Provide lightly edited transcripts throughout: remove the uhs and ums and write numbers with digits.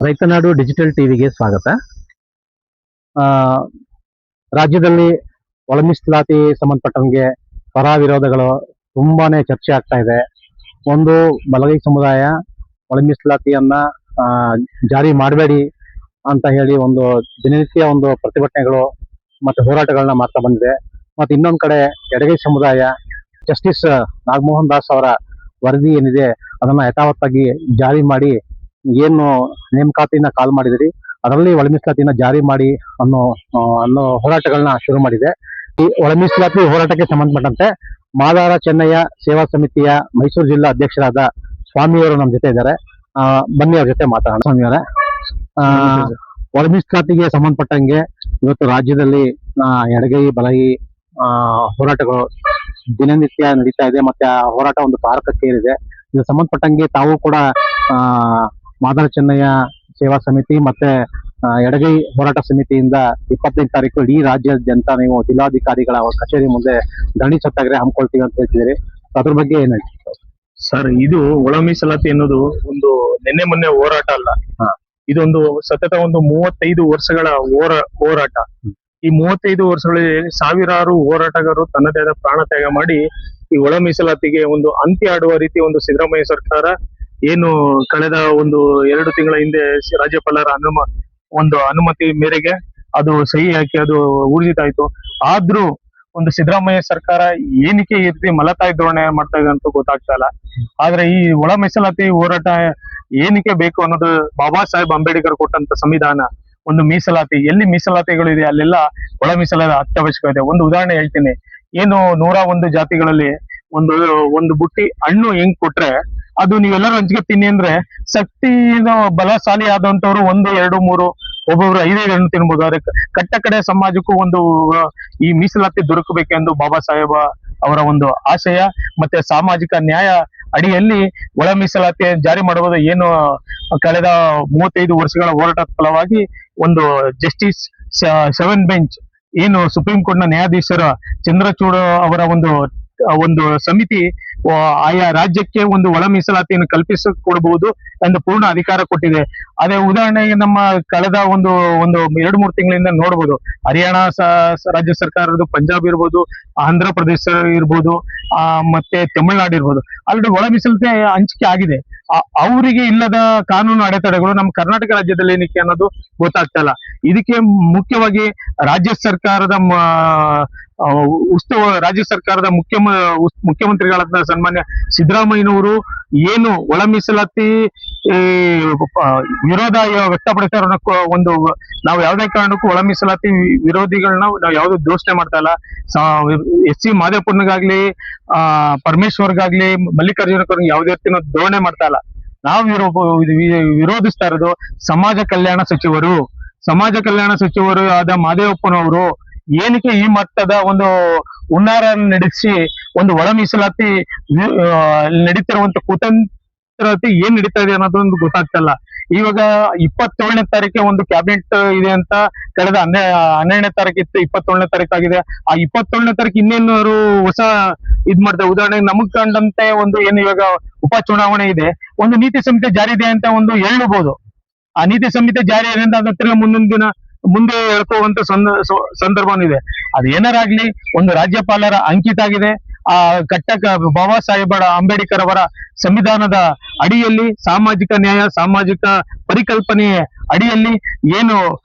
ರೈತನಾಡು digital ಟಿವಿಗೆ ಸ್ವಾಗತ. ಆ, ರಾಜ್ಯದಲ್ಲಿ ಒಳ ಮೀಸಲಾತಿ ಸಂಬಂಧಪಟ್ಟಂಗೆ ಪರ ವಿರೋಧಗಳು ತುಂಬಾನೇ ಚರ್ಚೆ ಆಗ್ತಾ ಇದೆ. ಒಂದು ಬಲಗೈ ಸಮುದಾಯ ಒಳ ಮೀಸಲಾತಿಯನ್ನ ಆ, ಜಾರಿ ಮಾಡಬೇಡಿ ಅಂತ ಹೇಳಿ ಒಂದು ದಿನನಿತ್ಯ ಒಂದು ಪ್ರತಿಭಟನೆಗಳು ಮತ್ತೆ ಹೋರಾಟಗಳನ್ನ ಮಾಡ್ತಾ ಬಂದಿದೆ. ಮತ್ತೆ ಇನ್ನೊಂದ್ ಕಡೆ ಎಡಗೈ ಸಮುದಾಯ ಜಸ್ಟಿಸ್ ನಾಗಮೋಹನ್ ದಾಸ್ ಅವರ ವರದಿ ಏನಿದೆ ಅದನ್ನ ಯಥಾವತ್ತಾಗಿ ಜಾರಿ ಮಾಡಿ ಏನು ನೇಮಕಾತಿನ ಕಾಲ್ ಮಾಡಿದಿರಿ ಅದರಲ್ಲಿ ಒಳ ಮೀಸಲಾತಿನ ಜಾರಿ ಮಾಡಿ ಅನ್ನೋ ಹೋರಾಟಗಳನ್ನ ಶುರು ಮಾಡಿದೆ. ಈ ಒಳ ಮೀಸಲಾತಿ ಹೋರಾಟಕ್ಕೆ ಸಂಬಂಧಪಟ್ಟಂತೆ ಮಾದಾರ ಚೆನ್ನಯ್ಯ ಸೇವಾ ಸಮಿತಿಯ ಮೈಸೂರು ಜಿಲ್ಲಾ ಅಧ್ಯಕ್ಷರಾದ ಸ್ವಾಮಿಯವರು ನಮ್ಮ ಜೊತೆ ಇದ್ದಾರೆ. ಬನ್ನಿ ಅವ್ರ ಜೊತೆ ಮಾತಾಡೋಣ. ಸ್ವಾಮಿಯವರೇ, ಒಳ ಮೀಸಲಾತಿಗೆ ಸಂಬಂಧಪಟ್ಟಂಗೆ ಇವತ್ತು ರಾಜ್ಯದಲ್ಲಿ ಎಡಗೈ ಬಲಗೈ ಹೋರಾಟಗಳು ದಿನನಿತ್ಯ ನಡೀತಾ ಇದೆ. ಮತ್ತೆ ಆ ಹೋರಾಟ ಒಂದು ತಾರಕಕ್ಕೆ ಏರಿದೆ. ಇದು ಸಂಬಂಧಪಟ್ಟಂಗೆ ತಾವು ಕೂಡ ಮಾದಾರ ಚೆನ್ನಯ್ಯ ಸೇವಾ ಸಮಿತಿ ಮತ್ತೆ ಎಡಗೈ ಹೋರಾಟ ಸಮಿತಿಯಿಂದ 25ನೇ ತಾರೀಕು ಇಡೀ ರಾಜ್ಯಾದ್ಯಂತ ನೀವು ಜಿಲ್ಲಾಧಿಕಾರಿಗಳ ಕಚೇರಿ ಮುಂದೆ ಧರಣಿ ಸತ್ಯಾಗ್ರಹ ಹಮ್ಮಿಕೊಳ್ತೀವಿ ಅಂತ ಹೇಳ್ತಿದ್ದೀರಿ. ಅದ್ರ ಬಗ್ಗೆ ಏನ್ ಹೇಳ್ತೀವಿ ಸರ್? ಇದು ಒಳ ಮೀಸಲಾತಿ ಅನ್ನೋದು ಒಂದು ನಿನ್ನೆ ಮೊನ್ನೆ ಹೋರಾಟ ಅಲ್ಲ. ಇದೊಂದು ಸತತ ಒಂದು 35 ವರ್ಷಗಳ ಹೋರಾಟ. ಈ 35 ವರ್ಷಗಳಲ್ಲಿ ಸಾವಿರಾರು ಹೋರಾಟಗಾರರು ತನ್ನದೇ ಆದ ಪ್ರಾಣ ತ್ಯಾಗ ಮಾಡಿ ಈ ಒಳ ಮೀಸಲಾತಿಗೆ ಒಂದು ಅಂತ್ಯ ಆಡುವ ರೀತಿ ಒಂದು ಸಿದ್ದರಾಮಯ್ಯ ಸರ್ಕಾರ ಏನು ಕಳೆದ ಒಂದು 2 ತಿಂಗಳ ಹಿಂದೆ ರಾಜ್ಯಪಾಲರ ಅನುಮತಿ ಮೇರೆಗೆ ಅದು ಸಹಿ ಹಾಕಿ ಅದು ಊರ್ಜಿತಾಯ್ತು. ಆದ್ರೂ ಒಂದು ಸಿದ್ದರಾಮಯ್ಯ ಸರ್ಕಾರ ಏನಕ್ಕೆ ಈ ರೀತಿ ಮಲತಾಯಿ ಧೋರಣೆ ಮಾಡ್ತಾ ಇದೆ ಅಂತ ಗೊತ್ತಾಗ್ತಾ ಇಲ್ಲ. ಆದ್ರೆ ಈ ಒಳ ಮೀಸಲಾತಿ ಹೋರಾಟ ಏನಕ್ಕೆ ಬೇಕು ಅನ್ನೋದು ಬಾಬಾ ಸಾಹೇಬ್ ಅಂಬೇಡ್ಕರ್ ಕೊಟ್ಟಂತ ಸಂವಿಧಾನ. ಒಂದು ಮೀಸಲಾತಿ ಎಲ್ಲಿ ಮೀಸಲಾತಿಗಳು ಇದೆ ಅಲ್ಲೆಲ್ಲ ಒಳ ಮೀಸಲಾತಿ ಅತ್ಯವಶ್ಯಕ ಇದೆ. ಒಂದು ಉದಾಹರಣೆ ಹೇಳ್ತೀನಿ. ಏನು 101 ಜಾತಿಗಳಲ್ಲಿ ಒಂದು ಬುಟ್ಟಿ ಹಣ್ಣು ಹೆಂಗ್ ಕೊಟ್ರೆ ಅದು ನೀವೆಲ್ಲರೂ ಹಂಚ್ಗೆ ತಿನ್ನಿ ಅಂದ್ರೆ ಶಕ್ತಿ ಬಲಶಾಲಿ ಆದಂತವ್ರು 1, 2, 3 ಒಬ್ಬೊಬ್ರು 5 ಹಣ್ಣು ತಿನ್ಬೋದು. ಅದಕ್ಕೆ ಕಟ್ಟ ಕಡೆ ಸಮಾಜಕ್ಕೂ ಒಂದು ಈ ಮೀಸಲಾತಿ ದೊರಕಬೇಕೆಂದು ಬಾಬಾ ಸಾಹೇಬ ಅವರ ಒಂದು ಆಶಯ ಮತ್ತೆ ಸಾಮಾಜಿಕ ನ್ಯಾಯ ಅಡಿಯಲ್ಲಿ ಒಳ ಮೀಸಲಾತಿ ಜಾರಿ ಮಾಡುವುದು ಏನು ಕಳೆದ 35 ವರ್ಷಗಳ ಹೋರಾಟದ ಫಲವಾಗಿ ಒಂದು ಜಸ್ಟಿಸ್ 7 ಬೆಂಚ್ ಏನು ಸುಪ್ರೀಂ ಕೋರ್ಟ್ ನ ನ್ಯಾಯಾಧೀಶರ ಚಂದ್ರಚೂಡ್ ಅವರ ಒಂದು ಸಮಿತಿ ಆಯಾ ರಾಜ್ಯಕ್ಕೆ ಒಂದು ಒಳ ಮೀಸಲಾತಿಯನ್ನು ಕಲ್ಪಿಸಿಕೊಡಬಹುದು ಎಂದು ಪೂರ್ಣ ಅಧಿಕಾರ ಕೊಟ್ಟಿದೆ. ಅದೇ ಉದಾಹರಣೆಗೆ ನಮ್ಮ ಕಳೆದ ಒಂದು 2-3 ತಿಂಗಳಿಂದ ನೋಡ್ಬೋದು. ಹರಿಯಾಣ ರಾಜ್ಯ ಸರ್ಕಾರದ, ಪಂಜಾಬ್ ಇರ್ಬೋದು, ಆಂಧ್ರ ಪ್ರದೇಶ ಇರ್ಬೋದು, ಮತ್ತೆ ತಮಿಳುನಾಡು ಇರ್ಬೋದು, ಅಲ್ಲಿ ಒಳ ಮೀಸಲಾತಿ ಹಂಚಿಕೆ ಆಗಿದೆ. ಅವರಿಗೆ ಇಲ್ಲದ ಕಾನೂನು ಅಡೆತಡೆಗಳು ನಮ್ಮ ಕರ್ನಾಟಕ ರಾಜ್ಯದಲ್ಲಿ ಏನಕ್ಕೆ ಅನ್ನೋದು ಗೊತ್ತಾಗ್ತಾ ಇಲ್ಲ. ಇದಕ್ಕೆ ಮುಖ್ಯವಾಗಿ ರಾಜ್ಯ ಸರ್ಕಾರದ ಮುಖ್ಯಮಂತ್ರಿಗಳಾದ ಸನ್ಮಾನ್ಯ ಸಿದ್ದರಾಮಯ್ಯನವರು ಏನು ಒಳ ಮೀಸಲಾತಿ ವಿರೋಧ ವ್ಯಕ್ತಪಡಿಸಿರೋ ಒಂದು ನಾವು ಯಾವುದೇ ಕಾರಣಕ್ಕೂ ಒಳ ಮೀಸಲಾತಿ ವಿರೋಧಿಗಳನ್ನ ನಾವು ಯಾವ್ದು ದೋಷಣೆ ಮಾಡ್ತಾ ಇಲ್ಲ. ಎಸ್ ಸಿ ಮಾದೇಪುರ್ನಿಗಾಗ್ಲಿ ಪರಮೇಶ್ವರ್ಗಾಗ್ಲಿ ಮಲ್ಲಿಕಾರ್ಜುನ ಯಾವುದೇ ರೀತಿಯ ಧೋರಣೆ ಮಾಡ್ತಾ ಇಲ್ಲ. ನಾವು ವಿರೋಧಿಸ್ತಾ ಇರೋದು ಸಮಾಜ ಕಲ್ಯಾಣ ಸಚಿವರು ಆದ ಮಾದೇವಪ್ಪನವರು ಏನಕ್ಕೆ ಈ ಮಟ್ಟದ ಒಂದು ಹುನ್ನಾರ ನಡೆಸಿ ಒಂದು ಒಳ ಮೀಸಲಾತಿ ನಡೀತಿರುವಂತ ಕುತಂತ್ರತೆ ಏನ್ ನಡೀತಾ ಇದೆ ಅನ್ನೋದೊಂದು ಗೊತ್ತಾಗ್ತಲ್ಲ. ಇವಾಗ 27ನೇ ತಾರೀಕೆ ಒಂದು ಕ್ಯಾಬಿನೆಟ್ ಇದೆ ಅಂತ ಕಳೆದ 12ನೇ ತಾರೀಕಿತ್ತು, 27ನೇ ತಾರೀಕು ಆಗಿದೆ. ಆ 27ನೇ ತಾರೀಕು ಇನ್ನೇನಾದ್ರು ಹೊಸ ಮಾಡ್ತಾರೆ. ಉದಾಹರಣೆಗೆ ನಮಗ್ ಕಂಡಂತೆ ಒಂದು ಏನು ಇವಾಗ ಉಪ ಚುನಾವಣೆ ಇದೆ, ಒಂದು ನೀತಿ ಸಂಹಿತೆ ಜಾರಿ ಇದೆ ಅಂತ ಒಂದು ಹೇಳಬಹುದು. ಆ ನೀತಿ ಸಂಹಿತೆ ಜಾರಿ ಇದೆ ಅಂತ ತಿರ್ಗಿ ಮುಂದಿನ ದಿನ ಮುಂದೆ ಹೇಳ್ಕೊಳ್ಳುವಂತ ಸಂದರ್ಭವಿದೆ. ಅದೇನಾರಾಗ್ಲಿ ಒಂದು ರಾಜ್ಯಪಾಲರ ಅಂಕಿತ ಆಗಿದೆ. ಆ ಬಾಬಾ ಸಾಹೇಬ್ ಅಂಬೇಡ್ಕರ್ ಅವರ ಸಂವಿಧಾನದ ಅಡಿಯಲ್ಲಿ ಸಾಮಾಜಿಕ ನ್ಯಾಯ, ಸಾಮಾಜಿಕ ಪರಿಕಲ್ಪನೆ ಅಡಿಯಲ್ಲಿ ಏನು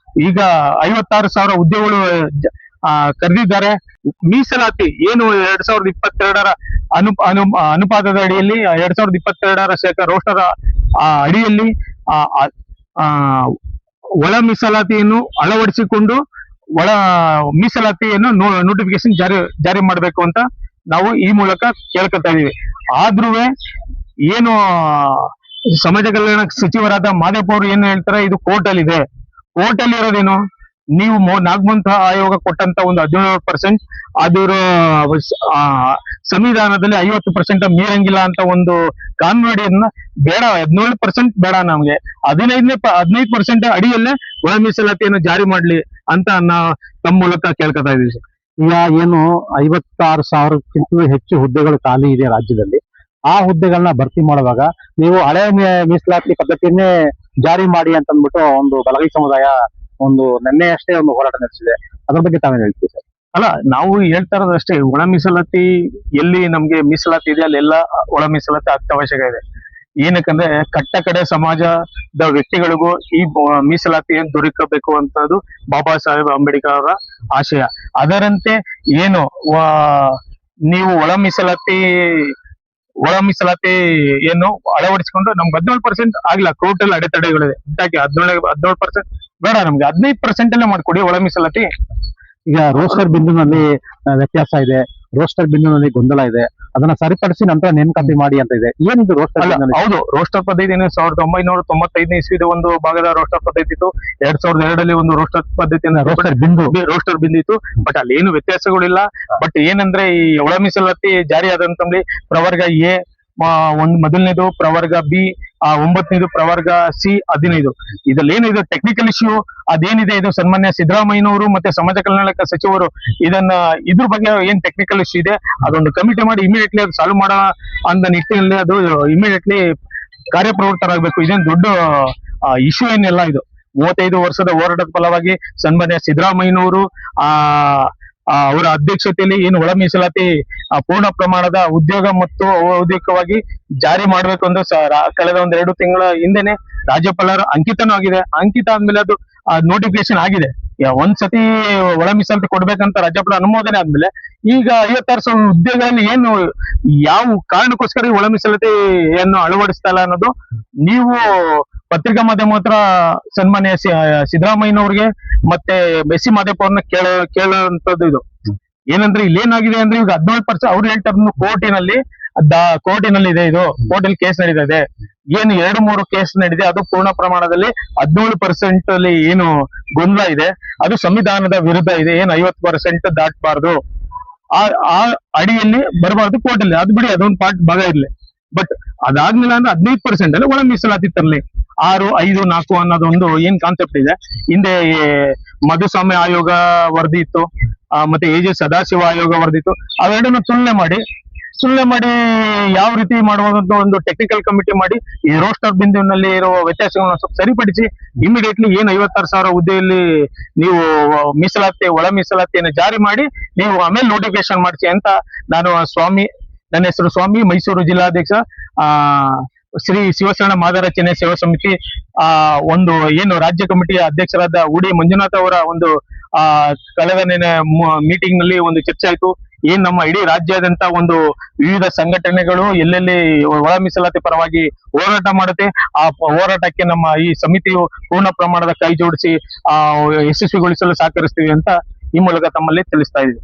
ಈಗ 56,000 ಹುದ್ದೆಗಳು ಕರೆದಿದ್ದಾರೆ. ಮೀಸಲಾತಿ ಏನು 2022ರ ಅನುಪಾತದ ಅಡಿಯಲ್ಲಿ 2022ರ ಶೇಕಡ ಅಡಿಯಲ್ಲಿ ಒಳ ಮೀಸಲಾತಿಯನ್ನು ಅಳವಡಿಸಿಕೊಂಡು ಒಳ ಮೀಸಲಾತಿಯನ್ನು ನೋಟಿಫಿಕೇಶನ್ ಜಾರಿ ಮಾಡಬೇಕು ಅಂತ ನಾವು ಈ ಮೂಲಕ ಕೇಳ್ಕೊತಾ ಇದೀವಿ. ಆದ್ರೂ ಏನು ಸಮಾಜ ಕಲ್ಯಾಣ ಸಚಿವರಾದ ಮಾದೇವ್ ಅವರು ಏನ್ ಹೇಳ್ತಾರೆ, ಇದು ಕೋರ್ಟ್ ಅಲ್ಲಿ ಇದೆ. ಕೋರ್ಟ್ ಅಲ್ಲಿ ಇರೋದೇನು, ನೀವು ನಾಗಮಂತ ಆಯೋಗ ಕೊಟ್ಟಂತ ಒಂದು 17% ಅದರ ಸಂವಿಧಾನದಲ್ಲಿ 50% ಮೀರಂಗಿಲ್ಲ ಅಂತ ಒಂದು ಕಾನೂನಡಿಯನ್ನ ಬೇಡ, 17% ಬೇಡ, ನಮ್ಗೆ 15% ಅಡಿಯಲ್ಲೇ ಒಳ ಮೀಸಲಾತಿಯನ್ನು ಜಾರಿ ಮಾಡ್ಲಿ ಅಂತ ತಮ್ಮ ಮೂಲಕ ಕೇಳ್ಕೊತಾ ಇದೀವಿ. ಈಗ ಏನು 56,000ಕ್ಕಿಂತಲೂ ಹೆಚ್ಚು ಹುದ್ದೆಗಳು ಖಾಲಿ ಇದೆ ರಾಜ್ಯದಲ್ಲಿ. ಆ ಹುದ್ದೆಗಳನ್ನ ಭರ್ತಿ ಮಾಡುವಾಗ ನೀವು ಹಳೆ ಮೀಸಲಾತಿ ಪದ್ಧತಿಯನ್ನೇ ಜಾರಿ ಮಾಡಿ ಅಂತ ಅಂದ್ಬಿಟ್ಟು ಒಂದು ಬಲಗೈ ಸಮುದಾಯ ಒಂದು ನಿನ್ನೆ ಅಷ್ಟೇ ಒಂದು ಹೋರಾಟ ನಡೆಸಿದೆ. ಅದ್ರ ಬಗ್ಗೆ ತಾವೇನ್ ಹೇಳ್ತೀವಿ ಸರ್? ಅಲ್ಲ, ನಾವು ಹೇಳ್ತಾ ಇರೋದಷ್ಟೇ, ಒಳ ಮೀಸಲಾತಿ ಎಲ್ಲಿ ನಮ್ಗೆ ಮೀಸಲಾತಿ ಇದೆ ಅಲ್ಲೆಲ್ಲ ಒಳ ಮೀಸಲಾತಿ ಅತ್ಯವಶ್ಯಕ ಇದೆ. ಏನಕ್ಕಂದ್ರೆ ಕಟ್ಟ ಕಡೆ ಸಮಾಜದ ವ್ಯಕ್ತಿಗಳಿಗೂ ಈ ಮೀಸಲಾತಿ ದೊರಕಬೇಕು ಅಂತದ್ದು ಬಾಬಾ ಸಾಹೇಬ್ ಅಂಬೇಡ್ಕರ್ ಅವರ ಆಶಯ. ಅದರಂತೆ ಏನು ನೀವು ಒಳ ಮೀಸಲಾತಿ ಏನು ಅಳವಡಿಸಿಕೊಂಡು ನಮ್ಗೆ 17% ಆಗಿಲ್ಲ, ಕೋರ್ಟ್ ಅಲ್ಲಿ ಅಡೆತಡೆಗಳಿದೆ. 17% ಬೇಡ, ನಮ್ಗೆ 15% ಅಲ್ಲೇ ಮಾಡ್ಕೊಡಿ ಒಳ ಮೀಸಲಾತಿ. ಈಗ ರೋಸ್ಟರ್ ಬಿಂದುನಲ್ಲಿ ವ್ಯತ್ಯಾಸ ಇದೆ, ರೋಸ್ಟರ್ ಬಿಂದುನಲ್ಲಿ ಗೊಂದಲ ಇದೆ, ಅದನ್ನ ಸರಿಪಡಿಸಿ ನಂತರ ನೇಮಕಾತಿ ಮಾಡಿ ಅಂತ ಇದೆ. ಏನಿದು ರೋಸ್ಟರ್? ಹೌದು, ರೋಸ್ಟರ್ ಪದ್ಧತಿ 1995 ಇಸ್ವಿದ ಒಂದು ಭಾಗದ ರೋಸ್ಟರ್ ಪದ್ಧತಿ ಇತ್ತು. 2002 ಒಂದು ರೋಸ್ಟರ್ ಪದ್ಧತಿ ರೋಸ್ಟರ್ ಬಿಂದು ಇತ್ತು. ಬಟ್ ಅಲ್ಲಿ ಏನು ವ್ಯತ್ಯಾಸಗಳಿಲ್ಲ. ಬಟ್ ಏನಂದ್ರೆ ಈ ಒಳ ಮೀಸಲಾತಿ ಜಾರಿ ಆದಂತಲ್ಲಿ ಪ್ರವರ್ಗ ಎ ಒಂದು ಮೊದಲನೇದು, ಪ್ರವರ್ಗ ಬಿ 9ನೇದು, ಪ್ರವರ್ಗ ಸಿ 15. ಇದ್ರಲ್ಲಿ ಏನಿದೆ ಟೆಕ್ನಿಕಲ್ ಇಶ್ಯೂ ಅದೇನಿದೆ, ಇದು ಸನ್ಮಾನ್ಯ ಸಿದ್ದರಾಮಯ್ಯನವರು ಮತ್ತೆ ಸಮಾಜ ಕಲ್ಯಾಣ ಸಚಿವರು ಇದ್ರ ಬಗ್ಗೆ ಏನ್ ಟೆಕ್ನಿಕಲ್ ಇಶ್ಯೂ ಇದೆ ಅದೊಂದು ಕಮಿಟಿ ಮಾಡಿ ಇಮಿಡಿಯೇಟ್ಲಿ ಅದು ಸಾಲ್ವ್ ಮಾಡೋ ಅಂದ ನಿಟ್ಟಿನಲ್ಲಿ ಅದು ಇಮಿಡಿಯೇಟ್ಲಿ ಕಾರ್ಯಪ್ರವೃತ್ತರಾಗಬೇಕು. ಇದೇನು ದೊಡ್ಡ ಇಶ್ಯೂ ಏನಿಲ್ಲ. ಇದು 35 ವರ್ಷದ ಹೋರಾಟದ ಫಲವಾಗಿ ಸನ್ಮಾನ್ಯ ಸಿದ್ದರಾಮಯ್ಯನವರು ಅವರ ಅಧ್ಯಕ್ಷತೆಯಲ್ಲಿ ಏನು ಒಳ ಮೀಸಲಾತಿ ಪೂರ್ಣ ಪ್ರಮಾಣದ ಉದ್ಯೋಗ ಮತ್ತು ಔದ್ಯೋಗಿಕವಾಗಿ ಜಾರಿ ಮಾಡ್ಬೇಕು ಅಂತ ಕಳೆದ 2 ತಿಂಗಳ ಹಿಂದೆನೆ ರಾಜ್ಯಪಾಲರ ಅಂಕಿತನೂ ಆಗಿದೆ. ಅಂಕಿತ ಆದ್ಮೇಲೆ ಅದು ನೋಟಿಫಿಕೇಶನ್ ಆಗಿದೆ. ಒಂದ್ಸತಿ ಒಳ ಮೀಸಲಾತಿ ಕೊಡ್ಬೇಕಂತ ರಾಜ್ಯಪಾಲ ಅನುಮೋದನೆ ಆದ್ಮೇಲೆ ಈಗ 56,000 ಉದ್ಯೋಗದಲ್ಲಿ ಏನು ಯಾವ ಕಾರಣಕ್ಕೋಸ್ಕರ ಒಳ ಮೀಸಲಾತಿಯನ್ನು ಅಳವಡಿಸ್ತಾ ಇಲ್ಲ ಅನ್ನೋದು ನೀವು ಪತ್ರಿಕಾ ಮಾಧ್ಯಮ ಹತ್ರ ಸನ್ಮಾನ್ಯ ಸಿದ್ದರಾಮಯ್ಯನವ್ರಿಗೆ ಮತ್ತೆ ಬೆಸ್ಸಿ ಮಾದೇಪ್ಪ ಅವ್ರನ್ನ ಕೇಳುವಂತದ್ದು ಇದು. ಏನಂದ್ರೆ ಇಲ್ಲಿ ಏನಾಗಿದೆ ಅಂದ್ರೆ ಈಗ 17% ಅವ್ರು ಹೇಳ್ತಾರೆ ಕೋರ್ಟಿನಲ್ಲಿ ಇದೆ, ಇದು ಕೋರ್ಟಲ್ಲಿ ಕೇಸ್ ನಡೀತಾ ಇದೆ. ಏನು 2-3 ಕೇಸ್ ನಡೀದೆ, ಅದು ಪೂರ್ಣ ಪ್ರಮಾಣದಲ್ಲಿ 17% ಅಲ್ಲಿ ಏನು ಗೊಂದಲ ಇದೆ ಅದು ಸಂವಿಧಾನದ ವಿರುದ್ಧ ಇದೆ. ಏನು 50% ದಾಟಬಾರ್ದು, ಆ ಅಡಿಯಲ್ಲಿ ಬರಬಾರ್ದು ಕೋರ್ಟಲ್ಲಿ. ಅದು ಬಿಡಿ, ಅದೊಂದು ಭಾಗ ಇರ್ಲಿ. ಬಟ್ ಅದಾದ್ಮೇಲೆ ಅಂದ್ರೆ 15% ಅಲ್ಲಿ ಒಳ ಮೀಸಲಾತಿ ತರಲಿ. 6, 5, 4 ಅನ್ನೋದೊಂದು ಏನ್ ಕಾನ್ಸೆಪ್ಟ್ ಇದೆ. ಹಿಂದೆ ಮಧುಸ್ವಾಮಿ ಆಯೋಗ ವರದಿ ಇತ್ತು, ಮತ್ತೆ ಎ ಜೆ ಸದಾಶಿವ ಆಯೋಗ ವರದಿ ಇತ್ತು. ಅವೆರಡನ್ನ ಸುಳ್ಳೆ ಮಾಡಿ ಯಾವ ರೀತಿ ಮಾಡುವಂತ ಒಂದು ಟೆಕ್ನಿಕಲ್ ಕಮಿಟಿ ಮಾಡಿ ಈ ರೋಸ್ಟರ್ ಬಿಂದುವಿನಲ್ಲಿ ಇರುವ ವ್ಯತ್ಯಾಸಗಳನ್ನ ಸ್ವಲ್ಪ ಸರಿಪಡಿಸಿ ಇಮಿಡಿಯೇಟ್ಲಿ ಏನು 56,000 ಹುದ್ದೆಯಲ್ಲಿ ನೀವು ಒಳ ಮೀಸಲಾತಿಯನ್ನು ಜಾರಿ ಮಾಡಿ ನೀವು ಆಮೇಲೆ ನೋಟಿಫಿಕೇಶನ್ ಮಾಡಿಸಿ ಅಂತ ನಾನು ನನ್ನ ಹೆಸರು ಸ್ವಾಮಿ, ಮೈಸೂರು ಜಿಲ್ಲಾಧ್ಯಕ್ಷ, ಶ್ರೀ ಶಿವಶರಣ ಮಾದರಚನೆ ಸೇವಾ ಸಮಿತಿ ಒಂದು ಏನು ರಾಜ್ಯ ಕಮಿಟಿಯ ಅಧ್ಯಕ್ಷರಾದ ಉಡಿ ಮಂಜುನಾಥ್ ಅವರ ಒಂದು ಕಳೆದ ಮೀಟಿಂಗ್ ನಲ್ಲಿ ಒಂದು ಚರ್ಚೆ ಆಯ್ತು. ಏನ್ ನಮ್ಮ ಇಡೀ ರಾಜ್ಯಾದ್ಯಂತ ಒಂದು ವಿವಿಧ ಸಂಘಟನೆಗಳು ಎಲ್ಲೆಲ್ಲಿ ಒಳ ಮೀಸಲಾತಿ ಪರವಾಗಿ ಹೋರಾಟ ಮಾಡುತ್ತೆ, ಆ ಹೋರಾಟಕ್ಕೆ ನಮ್ಮ ಈ ಸಮಿತಿಯು ಪೂರ್ಣ ಪ್ರಮಾಣದ ಕೈ ಜೋಡಿಸಿ ಯಶಸ್ವಿಗೊಳಿಸಲು ಸಹಕರಿಸ್ತೀವಿ ಅಂತ ಈ ಮೂಲಕ ತಮ್ಮಲ್ಲಿ ತಿಳಿಸ್ತಾ ಇದ್ದೀವಿ.